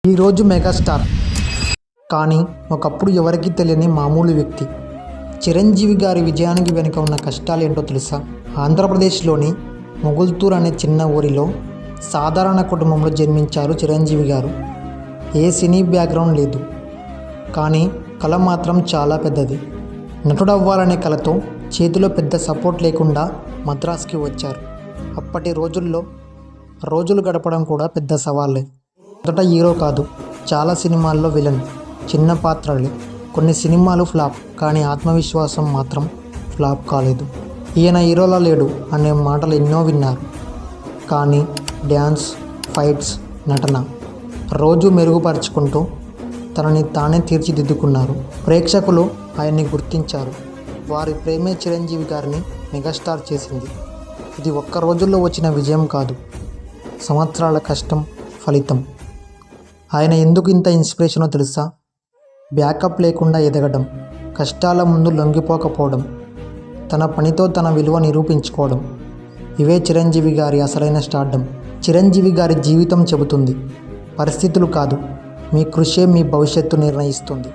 ఈరోజు మెగాస్టార్, కానీ ఒకప్పుడు ఎవరికీ తెలియని మామూలు వ్యక్తి. చిరంజీవి గారి విజయానికి వెనుక ఉన్న కష్టాలు ఏంటో తెలుసా? ఆంధ్రప్రదేశ్లోని మొగుల్తూర్ అనే చిన్న ఊరిలో సాధారణ కుటుంబంలో జన్మించారు చిరంజీవి గారు. ఏ సినీ బ్యాక్గ్రౌండ్ లేదు, కానీ కళ మాత్రం చాలా పెద్దది. నటుడవ్వాలనే కళతో చేతిలో పెద్ద సపోర్ట్ లేకుండా మద్రాస్కి వచ్చారు. అప్పటి రోజులు గడపడం కూడా పెద్ద సవాలే. మొదట హీరో కాదు, చాలా సినిమాల్లో విలన్, చిన్న పాత్రలే. కొన్ని సినిమాలు ఫ్లాప్, కానీ ఆత్మవిశ్వాసం మాత్రం ఫ్లాప్ కాలేదు. ఈయన హీరోలా లేడు అనే మాటలు ఎన్నో విన్నారు, కానీ డ్యాన్స్, ఫైట్స్, నటన రోజు మెరుగుపరుచుకుంటూ తనని తానే తీర్చిదిద్దుకున్నారు. ప్రేక్షకులు ఆయన్ని గుర్తించారు. వారి ప్రేమే చిరంజీవి గారిని మెగాస్టార్ చేసింది. ఇది ఒక్క రోజుల్లో వచ్చిన విజయం కాదు, సంవత్సరాల కష్టం ఫలితం. ఆయన ఎందుకు ఇంత ఇన్స్పిరేషనో తెలుసా? బ్యాకప్ లేకుండా ఎదగడం, కష్టాల ముందు లొంగిపోకపోవడం, తన పనితో తన విలువ నిరూపించుకోవడం. ఇవే చిరంజీవి గారి అసలైన స్టార్డమ్. చిరంజీవి గారి జీవితం చెబుతుంది, పరిస్థితులు కాదు, మీ కృషే మీ భవిష్యత్తు నిర్ణయిస్తుంది.